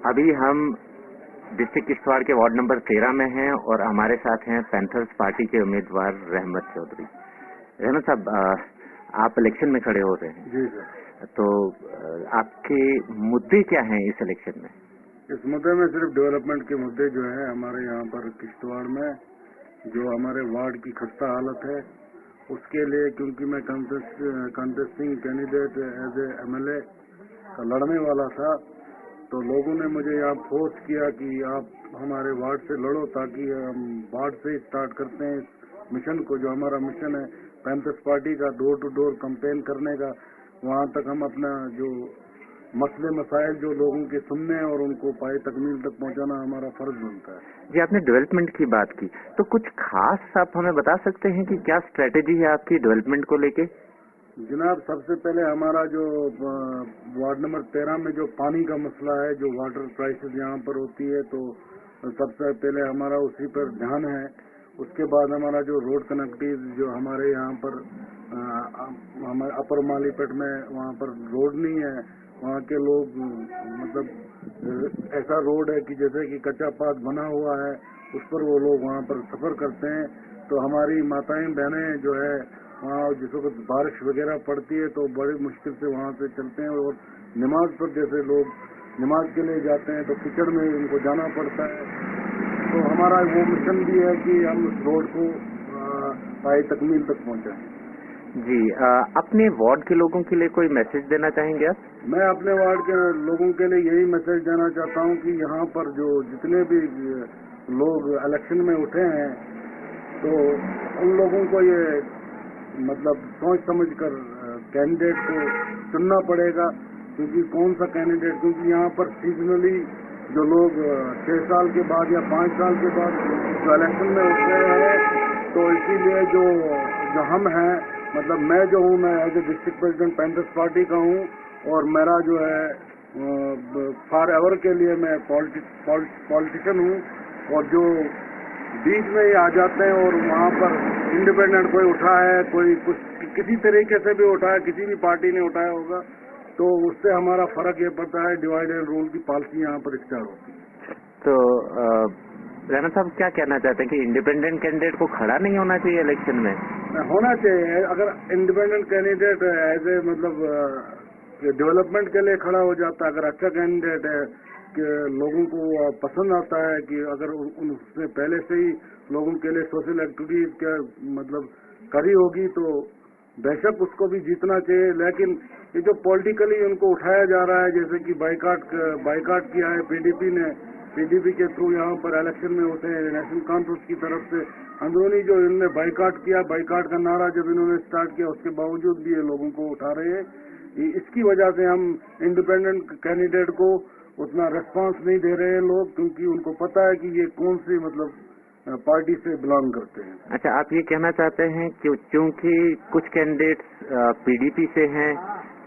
अभी हम डिस्ट्रिक्ट किश्तवाड़ के वार्ड नंबर 13 में हैं और हमारे साथ हैं पैंथर्स पार्टी के उम्मीदवार रहमत चौधरी। रहमत साहब, आप इलेक्शन में खड़े हो रहे हैं। जी सर। तो आपके मुद्दे क्या हैं इस इलेक्शन में? इस मुद्दे में सिर्फ डेवलपमेंट के मुद्दे जो है हमारे यहाँ पर किश्तवाड़ में, जो हमारे वार्ड की खस्ता हालत है उसके लिए, क्योंकि मैं contesting candidate as a MLA का लड़ने वाला था, तो लोगों ने मुझे यहाँ फोर्स किया कि आप हमारे वार्ड से लड़ो, ताकि हम वार्ड से स्टार्ट करते हैं इस मिशन को। जो हमारा मिशन है पैंथर्स पार्टी का, डोर टू डोर कैंपेन करने का, वहाँ तक हम अपना जो मसले मसाइल जो लोगों के सुनने और उनको पाए तकमील तक पहुँचाना हमारा फर्ज बनता है। जी, आपने डेवलपमेंट की बात की, तो कुछ खास आप हमें बता सकते हैं कि क्या स्ट्रेटेजी है आपकी डेवलपमेंट को लेके? जनाब, सबसे पहले हमारा जो वार्ड नंबर 13 में जो पानी का मसला है, जो वाटर क्राइसिस यहाँ पर होती है, तो सबसे पहले हमारा उसी पर ध्यान है। उसके बाद हमारा जो रोड कनेक्टिविटी जो हमारे यहाँ पर हमारे अपर मालीपेट में वहाँ पर रोड नहीं है, वहाँ के लोग मतलब ऐसा रोड है कि जैसे कि कच्चा पात बना हुआ है, उस पर वो लोग वहाँ पर सफर करते हैं। तो हमारी माताएं बहनें जो है वहाँ जिस वक्त बारिश वगैरह पड़ती है तो बड़ी मुश्किल से वहाँ से चलते हैं, और नमाज पर जैसे लोग नमाज के लिए जाते हैं तो कीचड़ में उनको जाना पड़ता है। तो हमारा वो मिशन भी है कि हम उस रोड को पाए तकमील तक पहुँचाएं। जी, अपने वार्ड के लोगों के लिए कोई मैसेज देना चाहेंगे आप? मैं अपने वार्ड के लोगों के लिए यही मैसेज देना चाहता हूँ कि यहाँ पर जो जितने भी लोग इलेक्शन में उठे हैं, तो उन लोगों को ये मतलब सोच समझकर कैंडिडेट को चुनना पड़ेगा। क्योंकि कौन सा कैंडिडेट, क्योंकि यहाँ पर सीजनली जो लोग 6 साल के बाद या 5 साल के बाद जो इलेक्शन में उठ रहे हैं, तो इसीलिए जो हम हैं, मतलब मैं जो हूँ, मैं as a district president Panthers Party का हूँ, और मेरा जो है फॉर एवर के लिए मैं पॉलिटिशियन हूँ। और जो बीच में ही आ जाते हैं और वहाँ पर इंडिपेंडेंट कोई उठा है, कोई कुछ किसी तरीके से भी उठाया, किसी भी पार्टी ने उठाया होगा, तो उससे हमारा फर्क ये पड़ता है, डिवाइड एंड रूल की पॉलिसी यहाँ पर इख्तियार होती है। तो रहमत साहब क्या कहना चाहते हैं कि इंडिपेंडेंट कैंडिडेट को खड़ा नहीं होना चाहिए इलेक्शन में? होना चाहिए। अगर इंडिपेंडेंट कैंडिडेट एज ए मतलब डेवलपमेंट के लिए खड़ा हो जाता है, अगर अच्छा कैंडिडेट है कि लोगों को पसंद आता है, कि अगर उसने पहले से ही लोगों के लिए सोशल एक्टिविटीज क्या मतलब करी होगी, तो बेशक उसको भी जीतना चाहिए। लेकिन ये जो पॉलिटिकली उनको उठाया जा रहा है, जैसे कि बाइकाट किया है पीडीपी के थ्रू यहाँ पर इलेक्शन में होते हैं, नेशनल कॉन्फ्रेंस की तरफ से अंदरूनी जो इन्होंने बाइकाट किया, बाइकाट का नारा जब इन्होंने स्टार्ट किया, उसके बावजूद भी ये लोगों को उठा रहे हैं। इसकी वजह से हम इंडिपेंडेंट कैंडिडेट को उतना रेस्पॉन्स नहीं दे रहे हैं लोग, क्योंकि उनको पता है कि ये कौन सी मतलब पार्टी से बिलोंग करते हैं। अच्छा, आप ये कहना चाहते हैं कि क्योंकि कुछ कैंडिडेट्स पीडीपी से हैं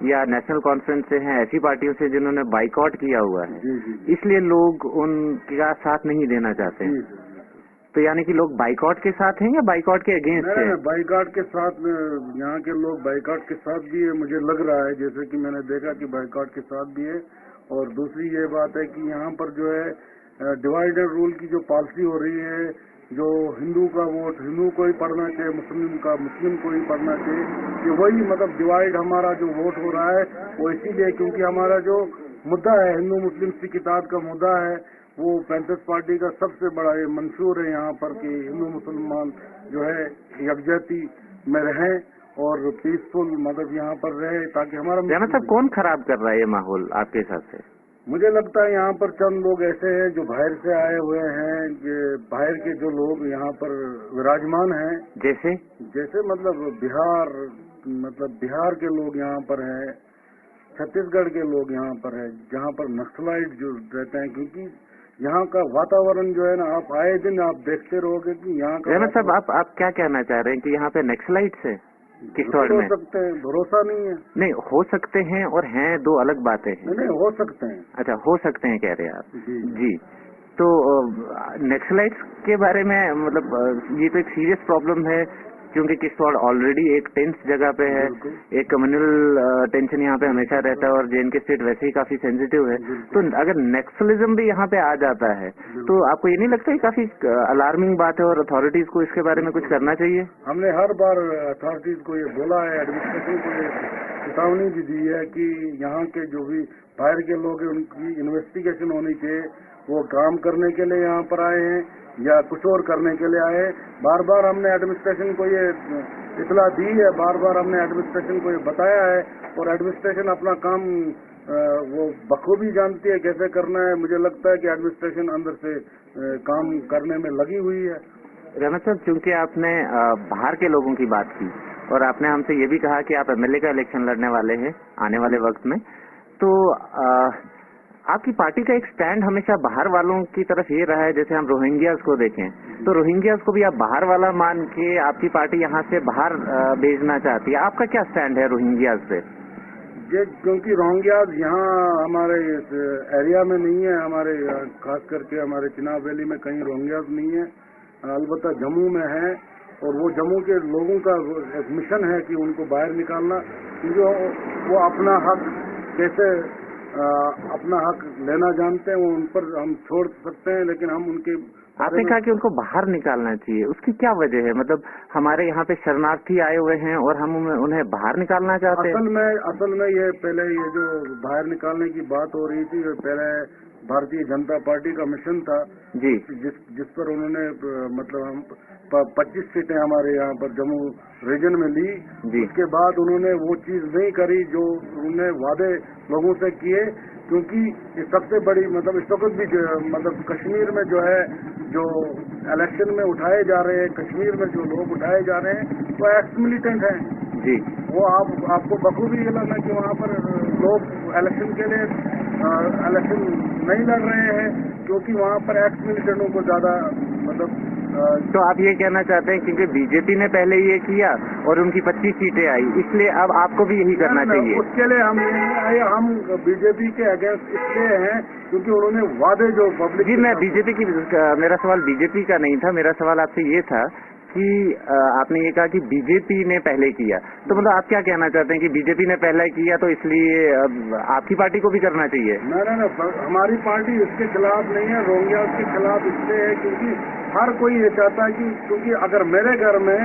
या नेशनल कॉन्फ्रेंस से हैं, ऐसी पार्टियों से जिन्होंने बाइकआउट किया हुआ है, इसलिए लोग उनका साथ नहीं देना चाहते हैं। तो यानी कि लोग बाइकआउट के साथ हैं या बाइकआउट के अगेंस्ट हैं? बाइकआउट के साथ, यहाँ के लोग बाइकआउट के साथ भी है, मुझे लग रहा है, जैसे कि मैंने देखा कि बाइकआउट के साथ भी है। और दूसरी ये बात है कि यहाँ पर जो है डिवाइड एंड रूल की जो पॉलिसी हो रही है, जो हिंदू का वोट हिंदू को ही पड़ना चाहिए, मुस्लिम का मुस्लिम को ही पड़ना चाहिए, कि वही मतलब डिवाइड हमारा जो वोट हो रहा है वो इसीलिए क्योंकि हमारा जो मुद्दा है हिंदू मुस्लिम सिख इत्तेहाद का मुद्दा है, वो पैंथर्स पार्टी का सबसे बड़ा ये मंशूर है यहाँ पर कि हिंदू मुसलमान जो है यकजहती में रहें और पीसफुल मतलब यहाँ पर रहे, ताकि हमारा मतलब कौन खराब कर रहा है ये माहौल आपके हिसाब से? मुझे लगता है यहाँ पर चंद लोग ऐसे हैं जो बाहर से आए हुए हैं, बाहर के जो लोग यहाँ पर विराजमान हैं, जैसे मतलब बिहार के लोग यहाँ पर हैं, छत्तीसगढ़ के लोग यहाँ पर हैं, जहाँ पर नक्सलाइट जो रहते हैं, क्योंकि यहाँ का वातावरण जो है ना, आप आए दिन आप देखते रहोगे कि यहाँ का साहब आप क्या कहना चाह रहे हैं कि यहाँ पे नक्सलाइट्स है किश्तवाड़ में? हो सकते हैं, भरोसा नहीं है। नहीं, हो सकते हैं और हैं दो अलग बातें हैं। नहीं, हो सकते हैं। अच्छा, हो सकते हैं कह रहे हैं आप? जी। तो नक्सलाइट्स के बारे में मतलब ये तो एक सीरियस प्रॉब्लम है, क्योंकि किश्तवाड़ ऑलरेडी एक टेंस जगह पे है, एक कम्युनल टेंशन यहाँ पे हमेशा रहता है और जे.एंड.के स्टेट वैसे ही काफी सेंसिटिव है। तो अगर नक्सलिज्म भी यहाँ पे आ जाता है तो आपको ये नहीं लगता है काफी अलार्मिंग बात है और अथॉरिटीज को इसके बारे में कुछ करना चाहिए? हमने हर बार अथॉरिटीज को ये बोला है, एडमिनिस्ट्रेशन को ये चेतावनी भी दी है कि यहाँ के जो भी बाहर के लोग हैं उनकी इन्वेस्टिगेशन होनी चाहिए। वो काम करने के लिए यहाँ पर आए हैं या कुछ और करने के लिए आए हैं। बार बार हमने एडमिनिस्ट्रेशन को ये इतला दी है, बार बार हमने एडमिनिस्ट्रेशन को ये बताया है और एडमिनिस्ट्रेशन अपना काम वो बखूबी जानती है कैसे करना है। मुझे लगता है कि एडमिनिस्ट्रेशन अंदर से काम करने में लगी हुई है। रहमत साहब, चूंकि आपने बाहर के लोगों की बात की और आपने हमसे ये भी कहा कि आप एमएलए का इलेक्शन लड़ने वाले हैं आने वाले वक्त में, तो आपकी पार्टी का एक स्टैंड हमेशा बाहर वालों की तरफ ये रहा है। जैसे हम रोहिंग्याज को देखें तो रोहिंग्याज को भी आप बाहर वाला मान के आपकी पार्टी यहाँ से बाहर भेजना चाहती है। आपका क्या स्टैंड है रोहिंग्याज पे? क्योंकि रोहिंग्याज यहाँ हमारे इस एरिया में नहीं है, हमारे खास करके हमारे चिनाब वैली में कहीं रोहिंग्याज नहीं है, अलबत्ता जम्मू में है। और वो जम्मू के लोगों का एक मिशन है कि उनको बाहर निकालना, क्योंकि वो अपना हक कैसे अपना हक लेना जानते हैं। वो उन पर हम छोड़ सकते हैं, लेकिन हम उनके आपने कहा कि उनको बाहर निकालना चाहिए, उसकी क्या वजह है? मतलब हमारे यहाँ पे शरणार्थी आए हुए हैं और हम उन्हें बाहर निकालना चाहते हैं। असल में ये पहले ये जो बाहर निकालने की बात हो रही थी, पहले भारतीय जनता पार्टी का मिशन था जी, जिस पर उन्होंने मतलब हम 25 सीटें हमारे यहाँ पर जम्मू रीजन में ली। उसके बाद उन्होंने वो चीज नहीं करी जो उन्होंने वादे लोगों से किए, क्योंकि इस सबसे बड़ी मतलब इस वक्त भी मतलब कश्मीर में जो है जो इलेक्शन में उठाए जा रहे हैं, कश्मीर में जो लोग उठाए जा रहे हैं वो एक्स मिलिटेंट हैं जी। वो आपको बखूबी ये लगा कि वहाँ पर लोग इलेक्शन के लिए इलेक्शन नहीं लड़ रहे हैं क्योंकि वहाँ पर एक्स मिलिटेंटों को ज्यादा मतलब तो आप ये कहना चाहते हैं क्योंकि बीजेपी ने पहले ये किया और उनकी 25 सीटें आई, इसलिए अब आपको भी यही करना चाहिए? उसके लिए हम बीजेपी के अगेंस्ट इसलिए हैं क्योंकि उन्होंने वादे जो पब्लिक जी, मैं बीजेपी की मेरा सवाल बीजेपी का नहीं था। मेरा सवाल आपसे ये था कि आपने ये कहा कि बीजेपी ने पहले किया, तो मतलब आप क्या कहना चाहते हैं कि बीजेपी ने पहले किया तो इसलिए आपकी पार्टी को भी करना चाहिए? ना, हमारी पार्टी इसके खिलाफ नहीं है, रोहिंग्याज के खिलाफ इसलिए है क्योंकि हर कोई ये चाहता है कि क्योंकि अगर मेरे घर में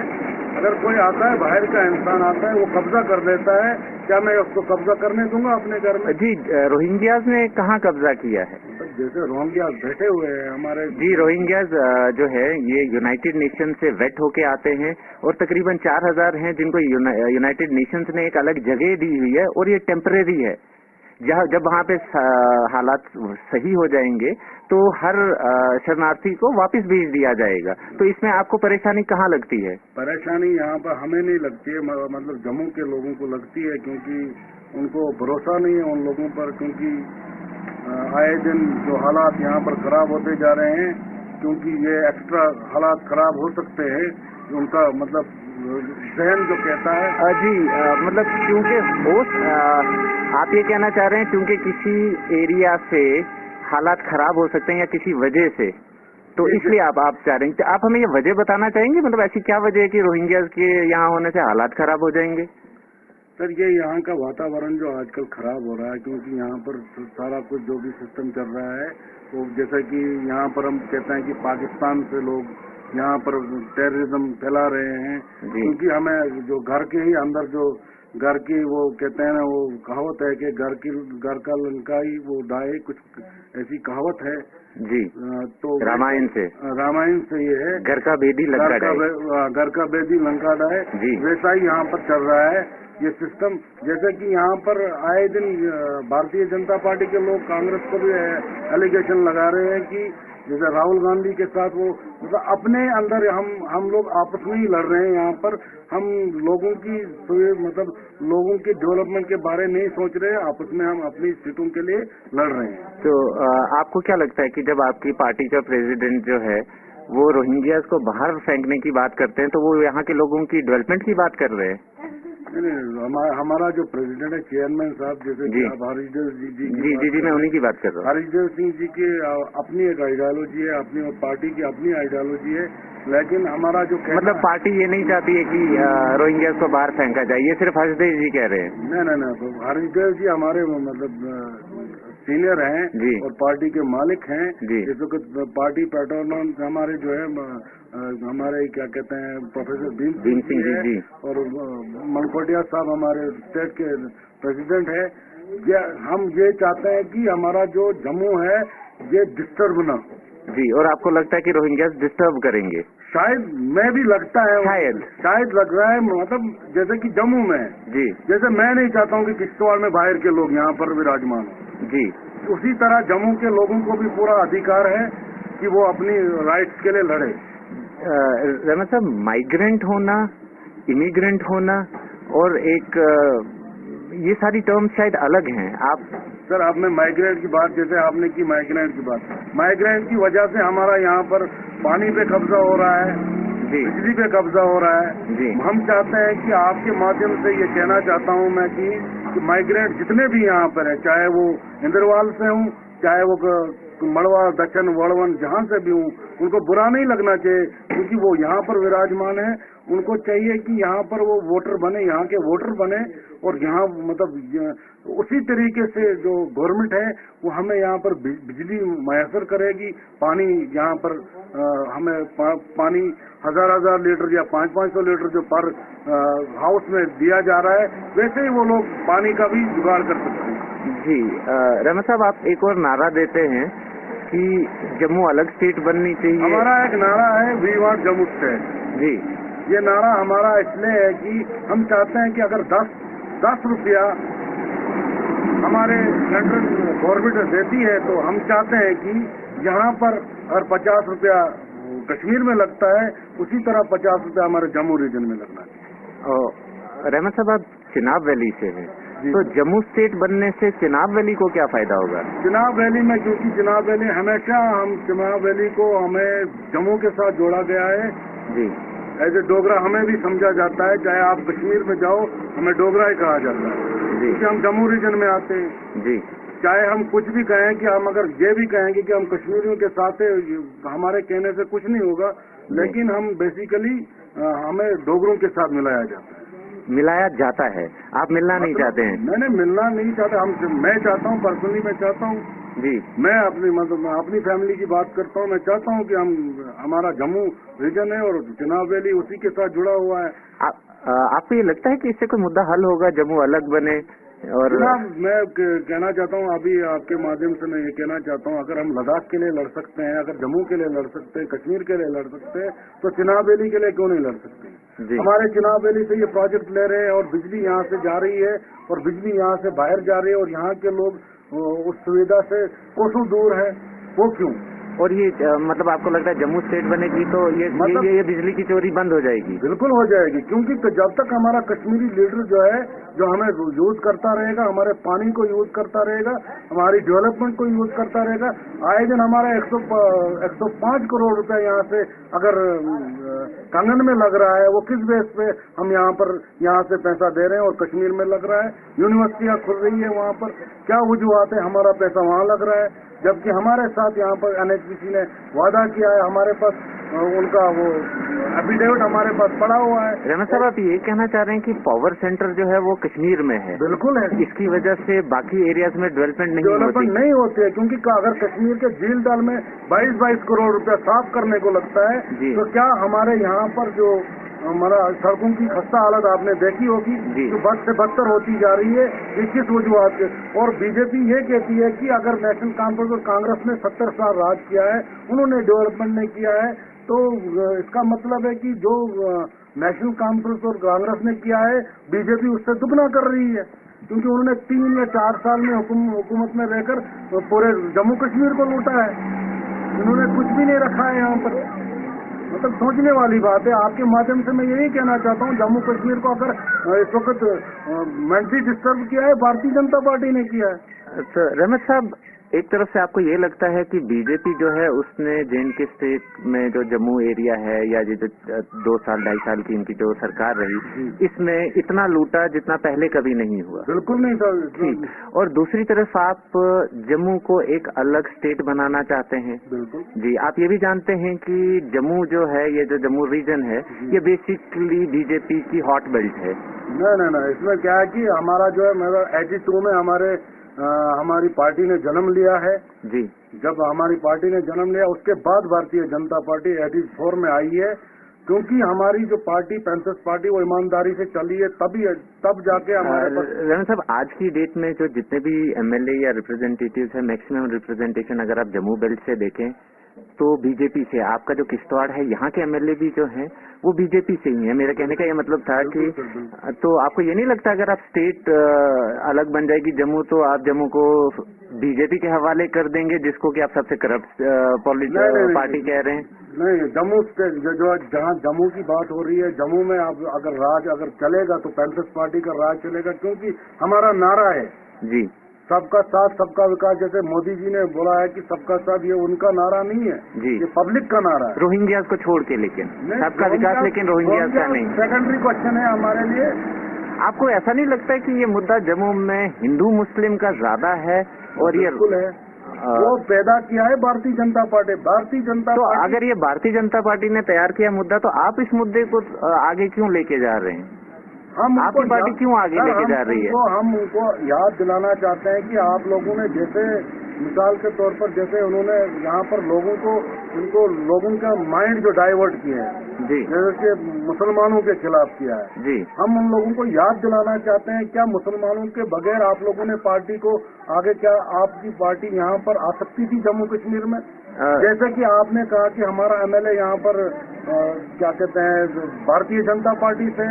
अगर कोई आता है, बाहर का इंसान आता है, वो कब्जा कर देता है, क्या मैं उसको कब्जा करने दूंगा अपने घर में? जी, रोहिंग्याज ने कहाँ कब्जा किया है? जैसे रोहिंग्याज बैठे हुए हैं हमारे। जी, रोहिंग्याज जो है ये यूनाइटेड नेशन से वेट होके आते हैं और तकरीबन 4000 हैं जिनको यूनाइटेड नेशंस ने एक अलग जगह दी हुई है और ये टेम्परेरी है। जब वहाँ पे हालात सही हो जाएंगे तो हर शरणार्थी को वापस भेज दिया जाएगा। तो इसमें आपको परेशानी कहाँ लगती है? परेशानी यहाँ पर हमें नहीं लगती है, मतलब जम्मू के लोगों को लगती है क्योंकि उनको भरोसा नहीं है उन लोगों पर, क्योंकि आए दिन जो हालात यहाँ पर खराब होते जा रहे हैं, क्योंकि ये एक्स्ट्रा हालात खराब हो सकते हैं, उनका मतलब जहन जो कहता है। जी, मतलब क्योंकि आप ये कहना चाह रहे हैं क्योंकि किसी एरिया से हालात खराब हो सकते हैं या किसी वजह से, तो इसलिए आप चाह रहे हैं। तो आप हमें ये वजह बताना चाहेंगे, मतलब ऐसी क्या वजह है कि रोहिंग्याज के यहाँ होने से हालात खराब हो जाएंगे? सर, ये यहाँ का वातावरण जो आजकल खराब हो रहा है, क्योंकि यहाँ पर सारा कुछ जो भी सिस्टम चल रहा है वो जैसा कि यहाँ पर हम कहते हैं कि पाकिस्तान से लोग यहाँ पर टेररिज्म फैला रहे हैं, क्योंकि हमें जो घर के ही अंदर जो घर की वो कहते हैं ना, वो कहावत है कि घर का लंका ही वो डाहे, कुछ ऐसी कहावत है जी। तो रामायण से ये है, घर का बेदी लंका डाहे। वैसा ही यहाँ पर चल रहा है ये सिस्टम। जैसे कि यहाँ पर आए दिन भारतीय जनता पार्टी के लोग कांग्रेस को भी एलिगेशन लगा रहे हैं कि जैसे राहुल गांधी के साथ वो मतलब अपने अंदर हम लोग आपस में ही लड़ रहे हैं। यहाँ पर हम लोगों की मतलब लोगों की डेवलपमेंट के बारे में नहीं सोच रहे हैं, आपस में हम अपनी सीटों के लिए लड़ रहे हैं। तो आपको क्या लगता है कि जब आपकी पार्टी का प्रेसिडेंट जो है वो रोहिंग्याज को बाहर फेंकने की बात करते हैं तो वो यहाँ के लोगों की डेवलपमेंट की बात कर रहे हैं? हमारा जो प्रेसिडेंट है, चेयरमैन साहब, जैसे जी हरीशदेव जी मैं उन्हीं की बात कर रहा हूँ। हरीशदेव सिंह जी की अपनी एक आइडियोलॉजी है, अपनी पार्टी की अपनी आइडियोलॉजी है, लेकिन हमारा जो मतलब पार्टी ये नहीं चाहती है कि रोहिंग्या को बाहर फेंका जाए, ये सिर्फ हरीशदेव जी कह रहे हैं। नहीं, तो हरीशदेव जी हमारे मतलब सीनियर हैं और पार्टी के मालिक हैं। इस वक्त पार्टी पैटर्न हमारे जो है हमारे क्या कहते हैं प्रोफेसर भीम सिंह जी और मनकोटिया साहब हमारे स्टेट के प्रेसिडेंट है। हम ये चाहते हैं कि हमारा जो जम्मू है ये डिस्टर्ब ना जी। और आपको लगता है कि रोहिंग्या डिस्टर्ब करेंगे? शायद, मैं भी लगता है, शायद लग रहा है, मतलब जैसे कि जम्मू में जी, जैसे मैं नहीं चाहता हूँ कि किश्तवाड़ में बाहर के लोग यहाँ पर विराजमान हो जी, उसी तरह जम्मू के लोगों को भी पूरा अधिकार है कि वो अपनी राइट्स के लिए लड़े। रमन साहब, माइग्रेंट होना, इमिग्रेंट होना और एक ये सारी टर्म्स शायद अलग हैं। आप सर, आपने माइग्रेंट की बात, जैसे आपने की माइग्रेंट की बात, माइग्रेंट की वजह से हमारा यहाँ पर पानी पे कब्जा हो रहा है जी, बिजली पे कब्जा हो रहा है जी। हम चाहते हैं कि आपके माध्यम से ये कहना चाहता हूँ मैं कि माइग्रेंट जितने भी यहाँ पर है, चाहे वो इंद्रवाल से हूँ, चाहे वो मड़वा, दक्षिण, वड़वन, जहाँ से भी हूँ, उनको बुरा नहीं लगना चाहिए, क्योंकि वो यहाँ पर विराजमान है। उनको चाहिए कि यहाँ पर वो वोटर बने, यहाँ के वोटर बने, और यहाँ मतलब उसी तरीके से जो गवर्नमेंट है वो हमें यहाँ पर बिजली मैसर करेगी, पानी यहाँ पर हमें पानी 1000 लीटर या 500 लीटर जो पर हाउस में दिया जा रहा है, वैसे ही वो लोग पानी का भी जुगाड़ कर सकते हैं जी। रमन साहब, आप एक और नारा देते हैं कि जम्मू अलग स्टेट बननी चाहिए। हमारा एक नारा है, वी वांट जम्मू स्टेट जी। ये नारा हमारा इसलिए है कि हम चाहते हैं कि अगर 10 रुपया हमारे सेंट्रल गवर्नमेंट देती है, तो हम चाहते हैं कि यहाँ पर अगर 50 रुपया कश्मीर में लगता है, उसी तरह 50 रुपया हमारे जम्मू रीजन में लगना है। रहमत साहब, आप चिनाब वैली से हैं, तो जम्मू स्टेट बनने से चिनाब वैली को क्या फायदा होगा? चिनाब वैली में, क्योंकि चिनाब वैली हमेशा, हम चिनाब वैली को हमें जम्मू के साथ जोड़ा गया है जी। एज ए डोगरा हमें भी समझा जाता है, चाहे आप कश्मीर में जाओ हमें डोगरा ही कहा जाता है जी, क्योंकि हम जम्मू रीजन में आते हैं जी। चाहे हम कुछ भी कहें, कि हम अगर ये भी कहेंगे कि हम कश्मीरियों के साथ, हमारे कहने से कुछ नहीं होगा, लेकिन हम बेसिकली हमें डोगरों के साथ मिलाया जाता है। आप मिलना नहीं चाहते हैं? मैंने मिलना नहीं चाहता, मैं चाहता हूँ, पर्सनली मैं चाहता हूँ जी। मैं अपनी फैमिली की बात करता हूँ, मैं चाहता हूँ कि हमारा जम्मू रीजन है और चिनाब वैली उसी के साथ जुड़ा हुआ है। आपको ये लगता है कि इससे कोई मुद्दा हल होगा, जम्मू अलग बने? और मैं कहना चाहता हूँ, अभी आपके माध्यम से मैं ये कहना चाहता हूँ, अगर हम लद्दाख के लिए लड़ सकते हैं, अगर जम्मू के लिए लड़ सकते हैं, कश्मीर के लिए लड़ सकते हैं, तो चिनाब वैली के लिए क्यों नहीं लड़ सकते? हमारे चिनाब वैली से ये प्रोजेक्ट ले रहे हैं और बिजली यहाँ से जा रही है और बिजली यहाँ से बाहर जा रही है, और यहाँ के लोग उस सुविधा से कोसों दूर है, वो क्यों? और ये मतलब आपको लगता है जम्मू स्टेट बनेगी तो ये बिजली की चोरी बंद हो जाएगी? बिल्कुल हो जाएगी, क्योंकि जब तक हमारा कश्मीरी लीडर जो है, जो हमें यूज करता रहेगा, हमारे पानी को यूज करता रहेगा, हमारी डेवलपमेंट को यूज करता रहेगा, आए दिन हमारा 105 करोड़ रुपया यहाँ से अगर कंगन में लग रहा है, वो किस बेस पे हम यहाँ से पैसा दे रहे हैं, और कश्मीर में लग रहा है, यूनिवर्सिटियाँ खुल रही है, वहाँ पर क्या वजूहत है, हमारा पैसा वहाँ लग रहा है, जबकि हमारे साथ यहाँ पर NHPC ने वादा किया है, हमारे पास उनका वो एफिडेविट हमारे पास पड़ा हुआ है। रहमत साहब, आप ये कहना चाह रहे हैं कि पावर सेंटर जो है वो कश्मीर में है? बिल्कुल है। इसकी वजह से बाकी एरियाज में डेवलपमेंट नहीं होती है, क्योंकि अगर कश्मीर के झील डाल में 22 करोड़ रुपया साफ करने को लगता है, तो क्या हमारे यहाँ पर जो हमारा सड़कों की खस्ता हालत आपने देखी होगी, जो बद से बदतर होती जा रही है, ये किस वजूहत से? और बीजेपी ये कहती है कि अगर नेशनल कॉन्फ्रेंस और कांग्रेस ने 70 साल राज किया है, उन्होंने डेवलपमेंट नहीं किया है, तो इसका मतलब है कि जो नेशनल कॉन्फ्रेंस और कांग्रेस ने किया है, बीजेपी उससे दुगना कर रही है, क्योंकि उन्होंने 3 या 4 साल में हुकूमत में रहकर पूरे जम्मू कश्मीर को लूटा है, इन्होंने कुछ भी नहीं रखा है यहाँ पर। मतलब सोचने वाली बात है। आपके माध्यम से मैं यही कहना चाहता हूँ, जम्मू कश्मीर को अगर इस वक्त मेंटली डिस्टर्ब किया है, भारतीय जनता पार्टी ने किया है। अच्छा रहमत साहब, एक तरफ से आपको ये लगता है कि बीजेपी जो है उसने J&K स्टेट में जो जम्मू एरिया है या ये जो 2 साल 2.5 साल की इनकी जो सरकार रही इसमें इतना लूटा जितना पहले कभी नहीं हुआ? बिल्कुल नहीं था। ठीक। और दूसरी तरफ आप जम्मू को एक अलग स्टेट बनाना चाहते हैं। बिल्कुल जी। आप ये भी जानते हैं कि जम्मू जो है, ये जो जम्मू रीजन है, ये बेसिकली बीजेपी की हॉट बेल्ट है। नहीं, इसमें क्या है कि हमारा जो है 82 में हमारी पार्टी ने जन्म लिया है जी। जब हमारी पार्टी ने जन्म लिया उसके बाद भारतीय जनता पार्टी 84 में आई है, क्योंकि हमारी जो पार्टी पैंथर्स पार्टी वो ईमानदारी से चली है, तब जाके हमारे रमन साहब, आज की डेट में जो जितने भी एमएलए या रिप्रेजेंटेटिव्स है, मैक्सिमम रिप्रेजेंटेशन अगर आप जम्मू बेल्ट से देखें तो बीजेपी से। आपका जो किश्तवाड़ है, यहाँ के एमएलए भी जो हैं वो बीजेपी से ही है। मेरे कहने का ये मतलब था कि तो आपको ये नहीं लगता अगर आप स्टेट अलग बन जाएगी जम्मू तो आप जम्मू को बीजेपी के हवाले कर देंगे, जिसको कि आप सबसे करप्ट पार्टी कह रहे हैं? नहीं, जम्मू स्टेट जो जहाँ जम्मू की बात हो रही है, जम्मू में आप अगर चलेगा तो पैंथर्स पार्टी का राज चलेगा, क्योंकि हमारा नारा है जी, सबका साथ सबका विकास। जैसे मोदी जी ने बोला है कि सबका साथ, ये उनका नारा नहीं है जी, ये पब्लिक का नारा है। रोहिंग्यास को छोड़ के, लेकिन सबका विकास, लेकिन रोहिंग्यास का नहीं। सेकेंडरी क्वेश्चन है हमारे लिए। आपको ऐसा नहीं लगता है कि ये मुद्दा जम्मू में हिंदू मुस्लिम का ज्यादा है? और ये बिल्कुल है, वो पैदा किया है भारतीय जनता पार्टी। तो अगर ये भारतीय जनता पार्टी ने तैयार किया मुद्दा, तो आप इस मुद्दे को आगे क्यों लेके जा रहे हैं? आपकी पार्टी क्यों आगे लेके जा रही है? हम उनको याद दिलाना चाहते हैं कि आप लोगों ने जैसे मिसाल के तौर पर जैसे उन्होंने यहाँ पर लोगों का माइंड जो डाइवर्ट किया है जी, जैसे कि मुसलमानों के खिलाफ किया है जी, हम उन लोगों को याद दिलाना चाहते हैं, क्या मुसलमानों के बगैर आप लोगों ने पार्टी को आगे, क्या आपकी पार्टी यहाँ पर आ सकती थी जम्मू कश्मीर में? जैसे कि आपने कहा कि हमारा एमएलए यहाँ पर क्या कहते हैं भारतीय जनता पार्टी से,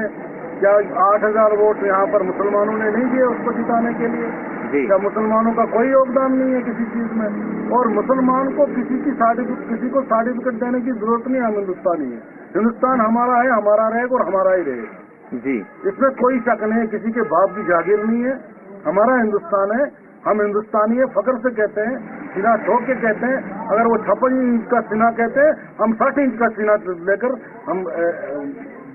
क्या 8000 वोट यहाँ पर मुसलमानों ने नहीं दिए उसको जिताने के लिए? क्या मुसलमानों का कोई योगदान नहीं है किसी चीज में? और मुसलमान को किसी को सर्टिफिकेट देने की जरूरत नहीं है। हम हिंदुस्तानी है, हिंदुस्तान हमारा है, हमारा रहेगा और हमारा ही रहेगा जी। इसमें कोई शक नहीं है, किसी के बाप की जागीर नहीं है, हमारा हिंदुस्तान है, हम हिंदुस्तानी है, फख्र से कहते हैं, सीना ठोक के कहते हैं। अगर वो 56 इंच का सीना कहते हैं, हम 60 इंच का सीना लेकर हम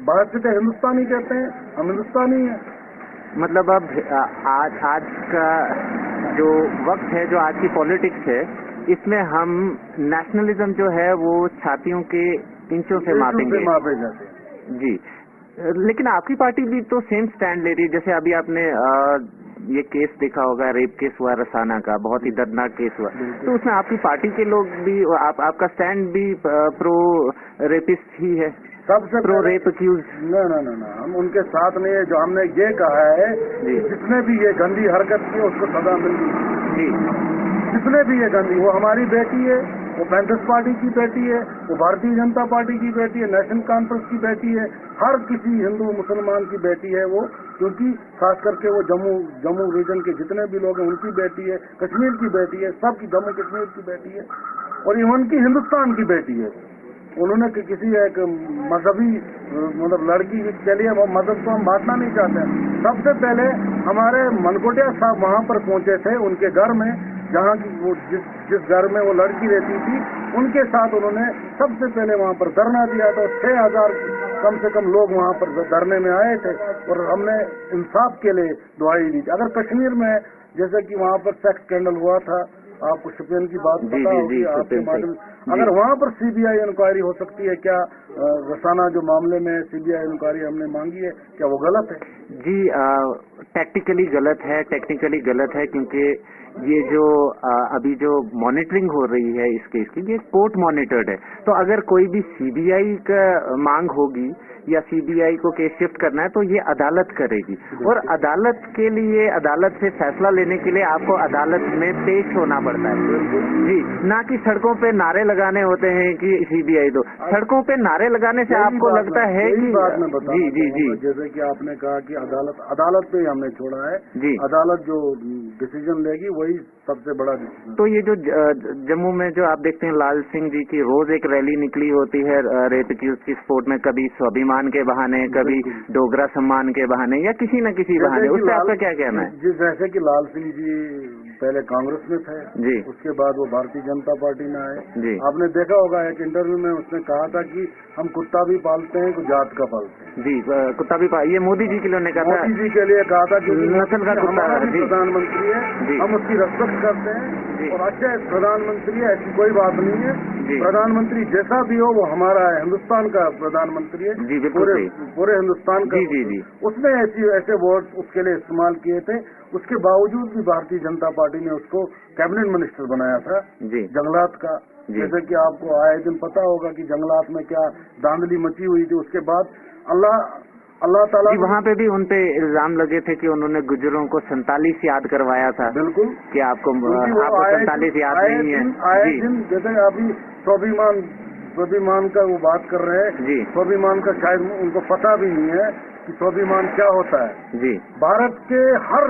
भारत से हिंदुस्तानी कहते हैं, हम हिंदुस्तानी हैं। मतलब अब आज का जो वक्त है, जो आज की पॉलिटिक्स है, इसमें हम नेशनलिज्म जो है वो छातियों के इंचों से मापेंगे जी। लेकिन आपकी पार्टी भी तो सेम स्टैंड ले रही है। जैसे अभी आपने ये केस देखा होगा, रेप केस हुआ रसाना का, बहुत ही दर्दनाक केस हुआ, तो उसमें आपकी पार्टी के लोग भी, आपका स्टैंड भी प्रो रेपिस्ट ही है, सबसे प्रो रेप अक्यूज? ना, हम उनके साथ नहीं है। जो हमने ये कहा है जिसने भी ये गंदी हरकत की उसको सजा मिलनी जी। जिसने भी ये गंदी, वो हमारी बेटी है, वो पैंथर्स पार्टी की बेटी है, वो भारतीय जनता पार्टी की बेटी है, नेशनल कॉन्फ्रेंस की बेटी है, हर किसी हिंदू मुसलमान की बेटी है वो, क्योंकि खास करके वो जम्मू रीजन के जितने भी लोग हैं उनकी बेटी है, कश्मीर की बेटी है, सबकी जम्मू कश्मीर की बेटी है, और इवन की हिंदुस्तान की बेटी है। उन्होंने किसी एक मजहबी मतलब लड़की के लिए वो मजहब को हम बांटना नहीं चाहते। सबसे पहले हमारे मनकोटिया साहब वहाँ पर पहुँचे थे उनके घर में, जहाँ की वो जिस घर में वो लड़की रहती थी, उनके साथ उन्होंने सबसे पहले वहाँ पर धरना दिया था। 6000 कम से कम लोग वहाँ पर धरने में आए थे और हमने इंसाफ के लिए दुआई दी। अगर कश्मीर में जैसे कि वहाँ पर सेक्स स्कैंडल हुआ था, आपको शोपियान की बात पता होगी आपके माध्यम, अगर वहाँ पर सीबीआई इंक्वायरी हो सकती है, क्या रसाना जो मामले में सीबीआई इंक्वायरी हमने मांगी है, क्या वो गलत है? जी, टेक्निकली गलत है, क्योंकि ये जो अभी जो मॉनिटरिंग हो रही है इस केस की, ये कोर्ट मॉनिटर्ड है। तो अगर कोई भी सीबीआई का मांग होगी या सीबीआई को केस शिफ्ट करना है तो ये अदालत करेगी, और अदालत के लिए, अदालत से फैसला लेने के लिए आपको अदालत में पेश होना पड़ता है जी, ना कि सड़कों पे नारे लगाने होते हैं कि सीबीआई दो। सड़कों पे नारे लगाने से आपको लगता है कि जी, जैसे कि आपने कहा कि अदालत पे हमने छोड़ा है जी, अदालत जो डिसीजन लेगी वही सबसे बड़ा डिसीजन। तो ये जो जम्मू में जो आप देखते हैं लाल सिंह जी की रोज एक रैली निकली होती है रेप एक्यूज की सपोर्ट में, कभी स्वाभिमान के बहाने, कभी डोगरा सम्मान के बहाने, या किसी न किसी बहाने, उस पर आपका क्या कहना है? जैसे कि लाल सिंह जी पहले कांग्रेस में थे जी, उसके बाद वो भारतीय जनता पार्टी में आए जी, आपने देखा होगा एक इंटरव्यू में उसने कहा था कि हम कुत्ता भी पालते हैं कुछ जात का पालते हैं जी, कुत्ता भी ये मोदी जी के लिए कहा था, मोदी जी के लिए कहा था क्योंकि नस्ल का कुत्ता हमारा भी जी, प्रधानमंत्री है जी, हम उसकी रेस्पेक्ट करते जी, हैं और अच्छे प्रधानमंत्री है ऐसी कोई बात नहीं है जी, प्रधानमंत्री जैसा भी हो वो हमारा है हिंदुस्तान का प्रधानमंत्री है जी, बिल्कुल सही, पूरे हिंदुस्तान का जी, जी, जी, उसने ऐसे वर्ड उसके लिए इस्तेमाल किए थे उसके बावजूद भी भारतीय जनता पार्टी ने उसको कैबिनेट मिनिस्टर बनाया था जी, जंगलात का जी, जैसे कि आपको आए दिन पता होगा कि जंगलात में क्या धांधली मची हुई थी उसके बाद अल्लाह ताला जी, वहाँ पे भी उन पे इल्जाम लगे थे कि उन्होंने गुजरों को 47 याद करवाया था, बिल्कुल कि आपको क्योंकि वो 47 याद नहीं है, आए जी, दिन जैसे अभी स्वाभिमान का वो बात कर रहे हैं जी, स्वाभिमान का शायद उनको पता भी नहीं है कि स्वाभिमान क्या होता है जी, भारत के हर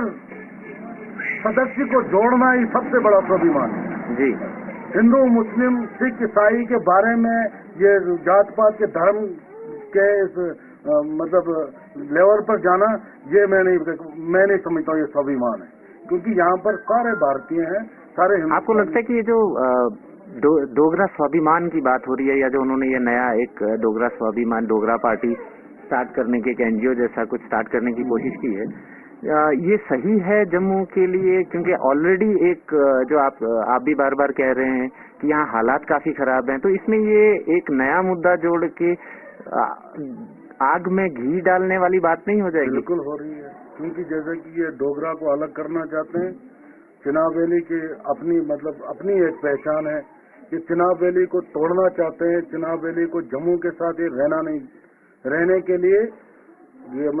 सदस्य को जोड़ना ही सबसे बड़ा स्वाभिमान है जी, हिंदू मुस्लिम सिख ईसाई के बारे में ये जात पात के धर्म के इस मतलब लेवल पर जाना ये मैं नहीं समझता हूँ ये स्वाभिमान है क्योंकि यहाँ पर सारे भारतीय हैं सारे आपको लगता है कि ये जो डोगरा स्वाभिमान की बात हो रही है या जो उन्होंने ये नया एक डोगरा स्वाभिमान डोगरा पार्टी स्टार्ट करने की एक एनजीओ जैसा कुछ स्टार्ट करने की कोशिश की है, ये सही है जम्मू के लिए? क्योंकि ऑलरेडी एक जो आप भी बार बार कह रहे हैं कि यहाँ हालात काफी खराब हैं, तो इसमें ये एक नया मुद्दा जोड़ के आग में घी डालने वाली बात नहीं हो जाएगी? बिल्कुल हो रही है क्योंकि जैसे कि ये डोगरा को अलग करना चाहते हैं चिनाब वैली की अपनी एक पहचान है कि चिनाब वैली को तोड़ना चाहते हैं चिनाब वैली को जम्मू के साथ ये रहने के लिए ये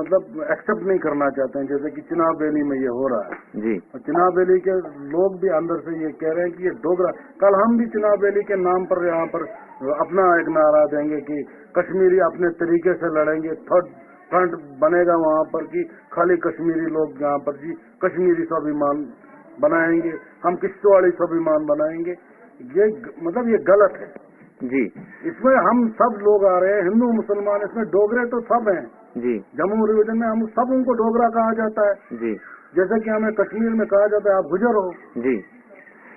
एक्सेप्ट नहीं करना चाहते हैं जैसे कि चिनाब वैली में ये हो रहा है जी, और चिनाब वैली के लोग भी अंदर से ये कह रहे हैं कि ये डोगरा कल हम भी चिनाब वैली के नाम पर यहाँ पर अपना एक नारा देंगे कि कश्मीरी अपने तरीके से लड़ेंगे थर्ड फ्रंट बनेगा वहाँ पर कि खाली कश्मीरी लोग यहाँ पर जी कश्मीरी स्वाभिमान बनाएंगे हम किश्तवाड़ी स्वाभिमान बनाएंगे ये ये गलत है जी, इसमें हम सब लोग आ रहे हैं हिंदू मुसलमान इसमें डोगरे तो सब हैं जी, जम्मू डिवीजन में हम सब उनको डोगरा कहा जाता है जी, जैसे कि हमें कश्मीर में कहा जाता है आप गुजर हो जी,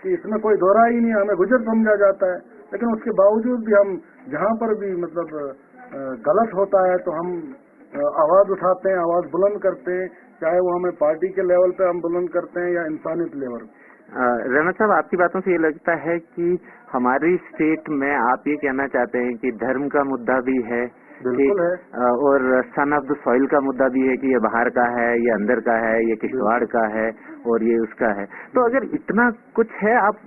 कि इसमें कोई दोहरा ही नहीं हमें गुजर समझा जाता है लेकिन उसके बावजूद भी हम जहाँ पर भी गलत होता है तो हम आवाज उठाते हैं आवाज बुलंद करते हैं चाहे वो हमें पार्टी के लेवल पे हम बुलंद करते हैं या इंसानियत लेवल। रना साहब आपकी बातों से ये लगता है कि हमारी स्टेट में आप ये कहना चाहते हैं कि धर्म का मुद्दा भी है, बिल्कुल है, और सन ऑफ द सॉइल का मुद्दा भी है कि ये बाहर का है, ये अंदर का है, ये किश्तवाड़ का है और ये उसका है। तो अगर इतना कुछ है आप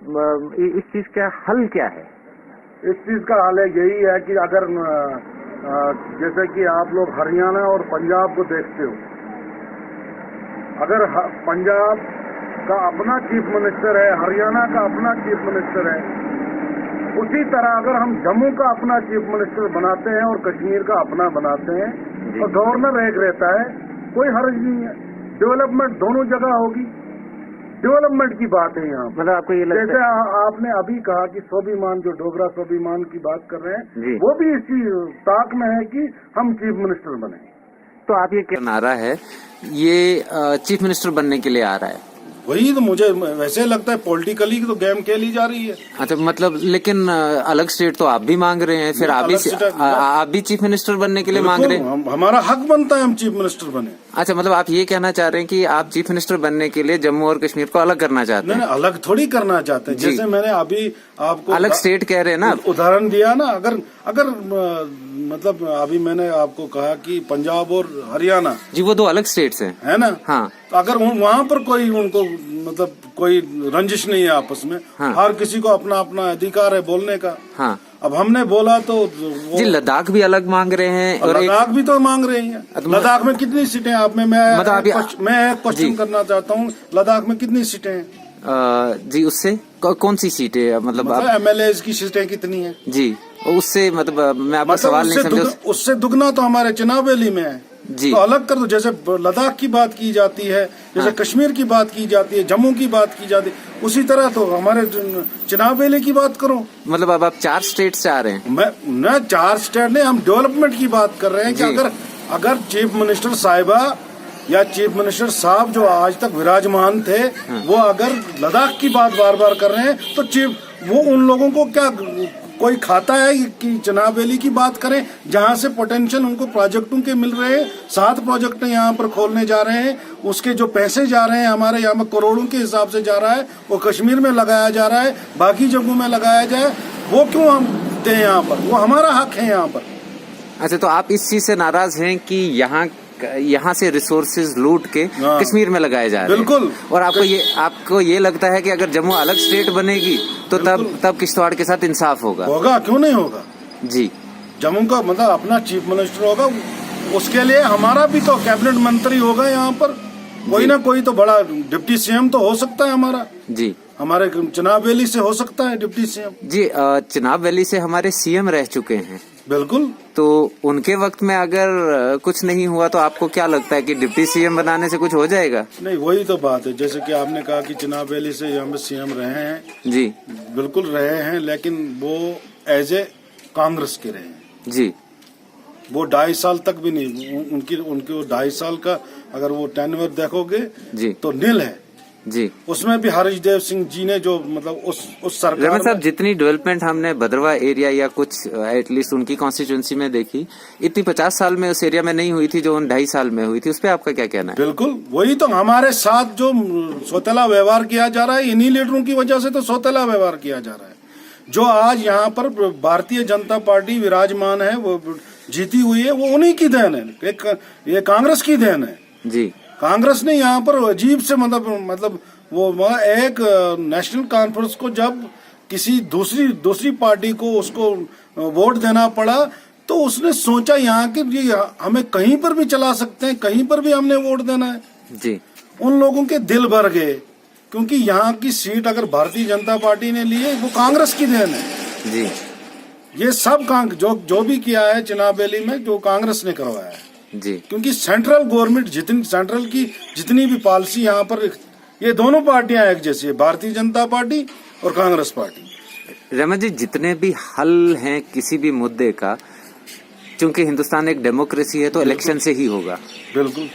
इस चीज का हल क्या है? इस चीज का हल यही है कि अगर जैसे कि आप लोग हरियाणा और पंजाब को देखते हो अगर पंजाब का अपना चीफ मिनिस्टर है हरियाणा का अपना चीफ मिनिस्टर है उसी तरह अगर हम जम्मू का अपना चीफ मिनिस्टर बनाते हैं और कश्मीर का अपना बनाते हैं और गवर्नर एक रहता है कोई हर्ज नहीं है डेवलपमेंट दोनों जगह होगी डेवलपमेंट की बात है यहाँ आपको ये लगता जैसे आपने अभी कहा कि स्वाभिमान जो डोगरा स्वाभिमान की बात कर रहे हैं वो भी इसी ताक में है कि हम चीफ मिनिस्टर बने। तो आप ये क्या नारा है ये चीफ मिनिस्टर बनने के लिए आ रहा है? वही तो मुझे वैसे लगता है पॉलिटिकली तो गेम खेली जा रही है। अच्छा लेकिन अलग स्टेट तो आप भी मांग रहे हैं फिर आप भी चीफ मिनिस्टर बनने के लिए मांग रहे हैं? हमारा हक बनता है हम चीफ मिनिस्टर बने। अच्छा आप ये कहना चाह रहे हैं कि आप चीफ मिनिस्टर बनने के लिए जम्मू और कश्मीर को अलग करना चाहते हैं? नहीं अलग थोड़ी करना चाहते हैं जैसे मैंने अभी आपको अलग स्टेट कह रहे हैं ना उदाहरण दिया ना अगर अभी मैंने आपको कहा कि पंजाब और हरियाणा जी वो दो अलग स्टेट्स हैं है ना। हाँ तो अगर वहाँ पर कोई उनको कोई रंजिश नहीं है आपस में। हाँ। हर किसी को अपना अपना अधिकार है बोलने का। हाँ। अब हमने बोला तो जी लद्दाख भी अलग मांग रहे हैं और लद्दाख भी तो मांग रहे हैं। लद्दाख में कितनी सीटें आप में मैं एक क्वेश्चन करना चाहता हूँ लद्दाख में कितनी सीटें हैं? जी उससे कौन सी सीटें MLA की सीटें कितनी है जी उससे मैं आपका सवाल नहीं समझा। उससे दुगना तो हमारे चिनाब वैली में है जी। तो अलग कर दो जैसे लद्दाख की बात की जाती है जैसे कश्मीर की बात की जाती है जम्मू की बात की जाती है उसी तरह तो हमारे चिनाब वैली की बात करो। अब आप 4 स्टेट से आ रहे हैं? मैं 4 स्टेट नहीं हम डेवलपमेंट की बात कर रहे हैं कि अगर चीफ मिनिस्टर साहिबा या चीफ मिनिस्टर साहब जो आज तक विराजमान थे, वो अगर लद्दाख की बात बार बार कर रहे हैं तो वो उन लोगों को क्या कोई खाता है कि चिनाब वैली की बात करें, जहां से पोटेंशियल उनको प्रोजेक्टों के मिल रहे हैं। 7 प्रोजेक्ट यहाँ पर खोलने जा रहे हैं, उसके जो पैसे जा रहे हैं हमारे यहाँ में करोड़ों के हिसाब से जा रहा है, वो कश्मीर में लगाया जा रहा है, बाकी जगहों में लगाया जाए, वो क्यों हम दें यहाँ पर? वो हमारा हक है यहाँ पर। अच्छा, तो आप इस चीज से नाराज हैं कि यहाँ से रिसोर्सेज लूट के कश्मीर में लगाए जा रहे हैं? बिल्कुल। और आपको ये लगता है कि अगर जम्मू अलग स्टेट बनेगी तो तब किश्तवाड़ के साथ इंसाफ होगा? क्यों नहीं होगा जी। जम्मू का मतलब अपना चीफ मिनिस्टर होगा, उसके लिए हमारा भी तो कैबिनेट मंत्री होगा यहाँ पर, कोई ना कोई तो बड़ा डिप्टी सीएम तो हो सकता है हमारा जी। हमारे चिनाब वैली से हो सकता है डिप्टी सीएम जी। चिनाब वैली से हमारे सीएम रह चुके हैं। बिल्कुल। तो उनके वक्त में अगर कुछ नहीं हुआ तो आपको क्या लगता है कि डिप्टी सीएम बनाने से कुछ हो जाएगा? नहीं, वही तो बात है, जैसे कि आपने कहा कि चिनाब वैली से हम सीएम रहे हैं जी। बिल्कुल रहे हैं, लेकिन वो एज ए कांग्रेस के रहे हैं जी। वो 2.5 साल तक भी नहीं, उनके 2.5 साल का अगर वो टेन्योर देखोगे जी तो नील है जी। उसमें भी हरीश देव सिंह जी ने जो मतलब उस सरकार साहब जितनी डेवलपमेंट हमने भद्रवाह एरिया या कुछ एटलीस्ट उनकी कॉन्स्टिट्यूंसी में देखी, इतनी 50 साल में उस एरिया में नहीं हुई थी जो उन 2.5 साल में हुई थी। उस पर आपका क्या कहना है? बिल्कुल, वही तो हमारे साथ जो सौतेला व्यवहार किया जा रहा है, इन्हीं लीडरों की वजह से तो सौतेला व्यवहार किया जा रहा है। जो आज यहाँ पर भारतीय जनता पार्टी विराजमान है, वो जीती हुई है, वो उन्हीं की देन है, ये कांग्रेस की देन है जी। कांग्रेस ने यहाँ पर अजीब से मतलब वो एक नेशनल कॉन्फ्रेंस को जब किसी दूसरी पार्टी को उसको वोट देना पड़ा तो उसने सोचा यहाँ के ये हमें कहीं पर भी चला सकते हैं, कहीं पर भी हमने वोट देना है जी। उन लोगों के दिल भर गए, क्योंकि यहाँ की सीट अगर भारतीय जनता पार्टी ने ली है वो कांग्रेस की देन है जी। ये सब जो भी किया है चिनाब वैली में जो कांग्रेस ने करवाया है जी। क्योंकि सेंट्रल गवर्नमेंट सेंट्रल की जितनी भी पॉलिसी यहाँ पर, ये दोनों पार्टियां एक जैसी है, भारतीय जनता पार्टी और कांग्रेस पार्टी। रमन जी, जितने भी हल हैं किसी भी मुद्दे का, चूंकि हिंदुस्तान एक डेमोक्रेसी है तो इलेक्शन से ही होगा। बिल्कुल।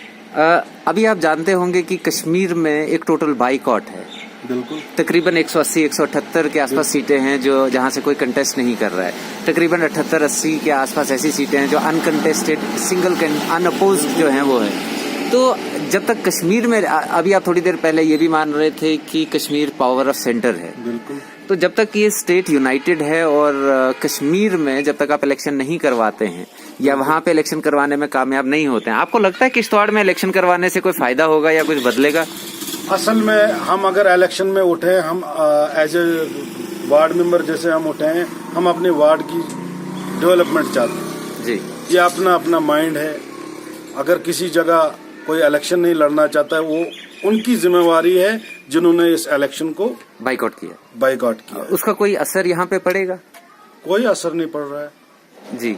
अभी आप जानते होंगे कि कश्मीर में एक टोटल बाइकॉट है। बिल्कुल। तकरीबन 180-178 के आसपास सीटें हैं जो जहां से कोई कंटेस्ट नहीं कर रहा है। तकरीबन 78-80 के आसपास ऐसी सीटें हैं जो अनकंटेस्टेड सिंगल अनअपोज्ड जो हैं वो है। तो जब तक कश्मीर में, अभी आप थोड़ी देर पहले ये भी मान रहे थे कि कश्मीर पावर ऑफ सेंटर है। बिल्कुल। तो जब तक ये स्टेट यूनाइटेड है और कश्मीर में जब तक आप इलेक्शन नहीं करवाते हैं या वहां पे इलेक्शन करवाने में कामयाब नहीं होते हैं, आपको लगता है कि किश्तवाड़ में इलेक्शन करवाने से कोई फायदा होगा या कुछ बदलेगा? असल में हम अगर इलेक्शन में उठे, हम एज ए वार्ड मेंबर जैसे हम उठे हैं, हम अपने वार्ड की डेवलपमेंट चाहते हैं जी। ये अपना अपना माइंड है। अगर किसी जगह कोई इलेक्शन नहीं लड़ना चाहता है, वो उनकी जिम्मेवारी है जिन्होंने इस इलेक्शन को बाइकआउट किया। उसका कोई असर यहाँ पे पड़ेगा? कोई असर नहीं पड़ रहा है जी।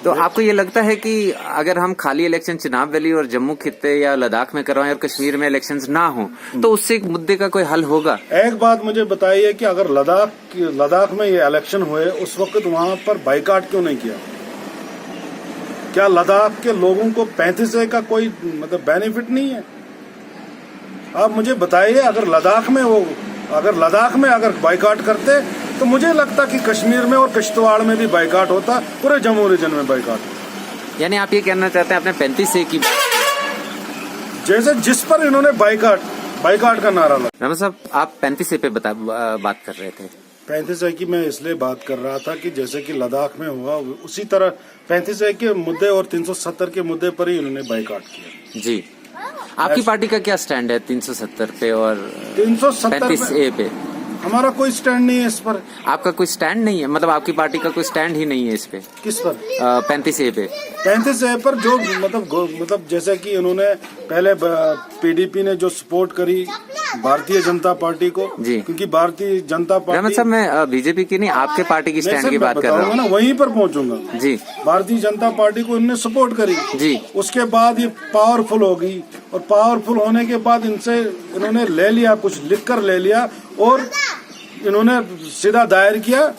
तो आपको ये लगता है कि अगर हम खाली इलेक्शन चिनाब वैली और जम्मू खित्ते या लद्दाख में करवाएं और कश्मीर में इलेक्शंस ना हो तो उससे एक मुद्दे का कोई हल होगा? एक बात मुझे बताइए कि अगर लद्दाख में ये इलेक्शन हुए उस वक्त वहाँ पर बाइकआउट क्यों नहीं किया? क्या लद्दाख के लोगों को 35A का कोई मतलब बेनिफिट नहीं है? आप मुझे बताइए, अगर लद्दाख में अगर बाइकआउट करते तो मुझे लगता कि कश्मीर में और किश्तवाड़ में भी बाइकआउट होता, पूरे जम्मू रीजन में बाइकआउट। यानी आप ये कहना चाहते हैं आपने 35A की जैसे जिस पर इन्होंने बाइकआउट का नारा लगा। रमन साहब, आप 35A पे बात कर रहे थे। 35A की मैं इसलिए बात कर रहा था कि जैसे कि लद्दाख में हुआ उसी तरह 35A के मुद्दे और 370 के मुद्दे पर ही इन्होंने बाइकआउट किया। जी। आपकी पार्टी का क्या स्टैंड है 370 पे और 35A पे? हमारा कोई स्टैंड नहीं है इस पर। आपका कोई स्टैंड नहीं है? मतलब आपकी पार्टी का कोई स्टैंड ही नहीं है इस पे? किस पर? 35A पे। 35A पर जो मतलब जैसे कि उन्होंने पहले PDP ने जो सपोर्ट करी भारतीय जनता पार्टी को जी, क्योंकि भारतीय जनता पार्टी, मतलब मैं बीजेपी की नहीं आपके पार्टी की स्टैंड की बात कर रहा हूँ ना, वहीं पर पहुंचूंगा जी। भारतीय जनता पार्टी को इन्होंने सपोर्ट करी जी, उसके बाद ये पावरफुल हो गई और पावरफुल होने के बाद इन्होंने ले लिया, कुछ लिखकर ले लिया और इन्होंने सीधा दायर किया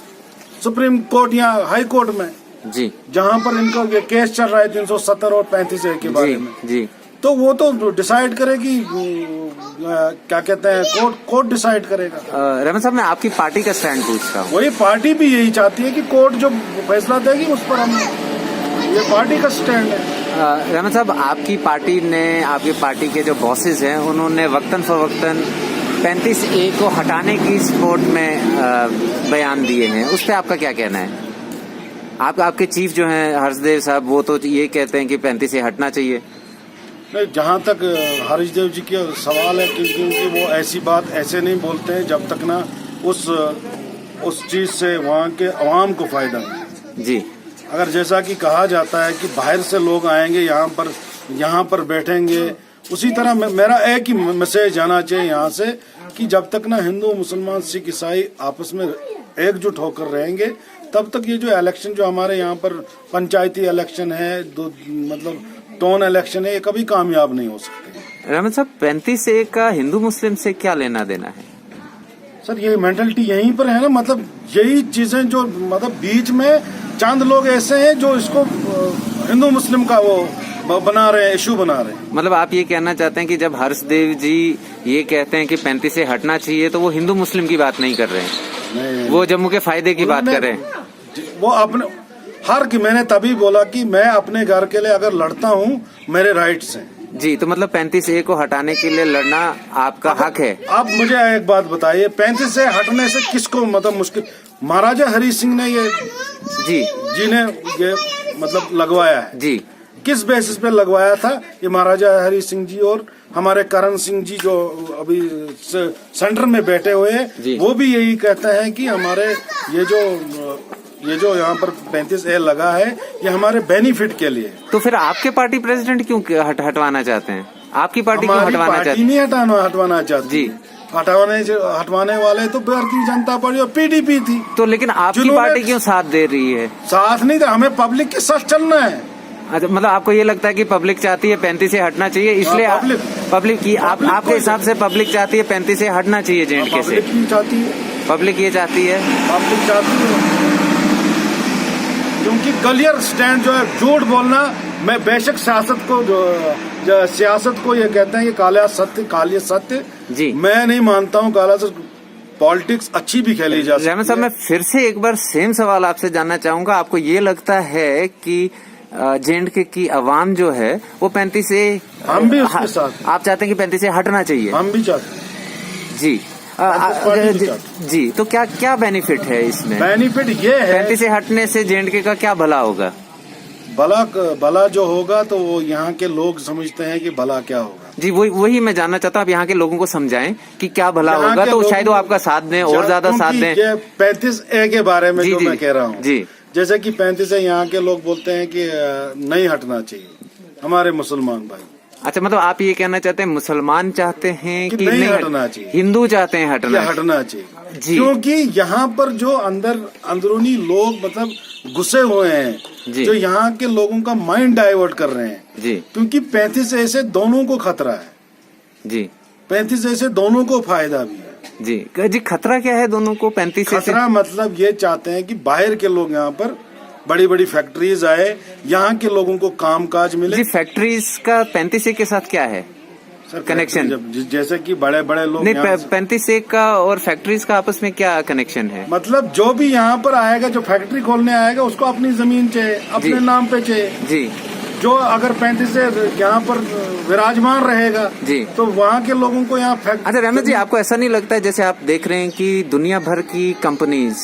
सुप्रीम कोर्ट या हाई कोर्ट में जी, जहां पर इनका ये केस चल रहा है 370 और 35A के बारे में जी। तो वो तो डिसाइड करेगी, क्या कहते हैं, कोर्ट डिसाइड करेगा। रहमान साहब, मैं आपकी पार्टी का स्टैंड पूछ रहा हूँ। वही पार्टी भी यही चाहती है कि कोर्ट जो फैसला देगी उस पर हम, ये पार्टी का स्टैंड है। रहमान साहब, आपकी पार्टी ने, आपकी पार्टी के जो बॉसेस हैं, उन्होंने वक्तन फवक्तन 35A को हटाने की सपोर्ट में बयान दिए हैं, उस पर आपका क्या कहना है? आपके चीफ जो हैं हर्षदेव साहब, वो तो ये कहते हैं कि 35A हटना चाहिए। नहीं, जहाँ तक हरीशदेव जी का सवाल है, क्योंकि वो ऐसी बात ऐसे नहीं बोलते हैं जब तक ना उस चीज से वहाँ के अवाम को फायदा मिले। जी, अगर जैसा कि कहा जाता है कि बाहर से लोग आएंगे यहाँ पर बैठेंगे, उसी तरह मेरा एक ही मैसेज जाना चाहिए यहाँ से कि जब तक ना हिंदू मुसलमान सिख ईसाई आपस में एकजुट होकर रहेंगे, तब तक ये जो इलेक्शन जो हमारे यहाँ पर पंचायती इलेक्शन है, मतलब टोन इलेक्शन है, ये कभी कामयाब नहीं हो सकते। रहमान साहब, 35A का हिंदू मुस्लिम से क्या लेना देना है? सर, ये मेंटलिटी यहीं पर है ना, मतलब यही चीजें जो, मतलब बीच में चंद लोग ऐसे हैं जो इसको हिंदू मुस्लिम का वो बना रहे हैं, इशू बना रहे हैं। मतलब आप ये कहना चाहते हैं कि जब हर्षदेव जी ये कहते हैं कि 35A हटना चाहिए, तो वो हिंदू मुस्लिम की बात नहीं कर रहे हैं, वो जम्मू के फायदे की बात कर रहे हैं। वो अपने मैंने तभी बोला कि मैं अपने घर के लिए अगर लड़ता हूँ, मेरे राइट्स हैं। जी, तो मतलब 35A को हटाने के लिए लड़ना आपका हक है। आप मुझे एक बात बताइए, 35A हटने से किसको मतलब मुश्किल? महाराजा हरि सिंह ने जी ने ये मतलब लगवाया है। जी, किस बेसिस पे लगवाया था? ये महाराजा हरि सिंह जी और हमारे करण सिंह जी जो अभी सेंटर में बैठे हुए हैं, वो भी यही कहते हैं कि हमारे ये जो यहाँ पर 35A लगा है, ये हमारे बेनिफिट के लिए। तो फिर आपके पार्टी प्रेसिडेंट क्यों हटवाना चाहते हैं? आपकी पार्टी क्यों हटवाना चाहती है? नहीं हटवाना चाहती जी। हटवाने वाले तो भारतीय जनता पार्टी और PDP थी। तो लेकिन आपकी पार्टी क्यों साथ दे रही है? साथ नहीं था, हमें पब्लिक के साथ चलना है। अच्छा, मतलब आपको ये लगता है कि पब्लिक चाहती है 35A हटना चाहिए, इसलिए पब्लिक की आपके हिसाब से पब्लिक चाहती है 35A हटना चाहिए J&K से? पब्लिक ये चाहती है, पब्लिक चाहती है, क्योंकि क्लियर स्टैंड जो है, झूठ बोलना, मैं बेशक सियासत को ये कहते हैं कि कालिया सत्य जी, मैं नहीं मानता हूँ काला सत्य। पॉलिटिक्स अच्छी भी खेली जा सकती है। रहमान साहब, मैं फिर से एक बार सेम सवाल आपसे जानना चाहूंगा, आपको ये लगता है कि J&K की आवाम जो है वो 35A, हम भी उसके साथ, आप चाहते हैं कि 35A हटना चाहिए? हम भी चाहते हैं जी। जी, तो क्या बेनिफिट है इसमें? बेनिफिट ये है, 35A हटने से J&K का क्या भला होगा? भला जो होगा तो वो यहाँ के लोग समझते हैं कि भला क्या होगा। जी, वही मैं जानना चाहता हूँ, आप यहाँ के लोगों को समझाएं कि क्या भला होगा, तो शायद वो आपका साथ दें और ज्यादा साथ दें। 35A के बारे में जो मैं कह रहा हूँ जी, जैसे कि 35A यहाँ के लोग बोलते हैं कि नहीं हटना चाहिए हमारे मुसलमान भाई। अच्छा, मतलब आप ये कहना चाहते हैं मुसलमान चाहते हैं कि नहीं हटना चाहिए, हिंदू चाहते हैं हटना चाहिए जी। क्योंकि यहाँ पर जो अंदरूनी लोग मतलब घुसे हुए हैं, जो यहाँ के लोगों का माइंड डाइवर्ट कर रहे हैं जी, क्योंकि 35A से दोनों को खतरा है जी, 35A से दोनों को फायदा भी है जी। खतरा क्या है दोनों को 35A से? खतरा मतलब ये चाहते हैं कि बाहर के लोग यहाँ पर बड़ी बड़ी फैक्ट्रीज आए, यहाँ के लोगों को काम काज मिले। जी, फैक्ट्रीज का 35A के साथ क्या है कनेक्शन? जैसे कि बड़े बड़े लोग नहीं, 35A का और फैक्ट्रीज का आपस में क्या कनेक्शन है? मतलब जो भी यहाँ पर आएगा, जो फैक्ट्री खोलने आएगा, उसको अपनी जमीन चाहिए, अपने नाम पे चाहिए जी। जो अगर 35A यहाँ पर विराजमान रहेगा जी, तो वहाँ के लोगों को यहाँ फैक्ट्री। अच्छा रहमान जी, आपको ऐसा नहीं लगता है जैसे आप देख रहे हैं कि दुनिया भर की कंपनीज,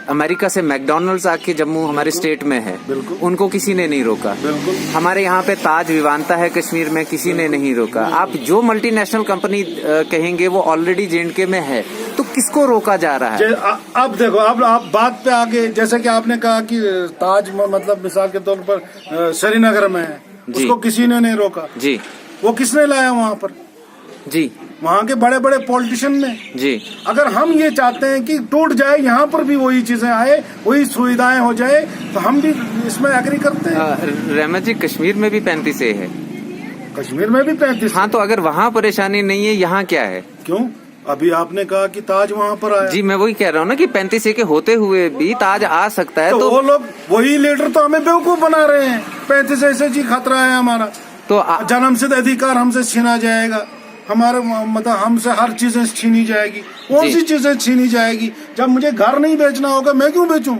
अमेरिका से मैकडोनल्ड्स आके जम्मू हमारे स्टेट में है, उनको किसी ने नहीं रोका। हमारे यहाँ पे ताज विवांता है कश्मीर में, किसी ने नहीं रोका। आप जो मल्टीनेशनल कंपनी कहेंगे वो ऑलरेडी J&K में है, तो किसको रोका जा रहा है? अब देखो, अब आप बात पे आगे, जैसे कि आपने कहा कि ताज मतलब मिसाल के तौर पर श्रीनगर में है, उसको किसी ने नहीं रोका जी। वो किसने लाया वहाँ पर जी? वहाँ के बड़े बड़े पॉलिटिशियन ने जी। अगर हम ये चाहते हैं कि टूट जाए, यहाँ पर भी वही चीजें आए, वही सुविधाएं हो जाए, तो हम भी इसमें एग्री करते हैं। रहमान जी, कश्मीर में भी 35A है। कश्मीर में भी 35। हाँ, तो अगर वहाँ परेशानी नहीं है, यहाँ क्या है? क्यों? अभी आपने कहा कि ताज वहाँ पर आया। जी, मैं वही कह रहा हूँ ना कि 35A के होते हुए भी ताज आ सकता है। तो वो लोग, वही लीडर तो हमें बेवकूफ बना रहे हैं। 35A से जी खतरा है हमारा, तो जन्मसिद्ध अधिकार हमसे छीना जाएगा, हमारे मतलब हमसे हर चीजें छीनी जाएगी। कौन सी चीजें छीनी जाएगी? जब मुझे घर नहीं बेचना होगा, मैं क्यों बेचूं?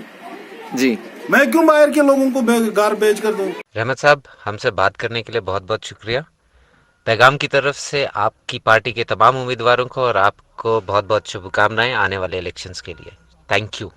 जी, मैं क्यों बाहर के लोगों को घर बेच कर दूं? रहमत साहब, हमसे बात करने के लिए बहुत बहुत शुक्रिया। पैगाम की तरफ से आपकी पार्टी के तमाम उम्मीदवारों को और आपको बहुत बहुत शुभकामनाएं आने वाले इलेक्शंस के लिए। Thank you.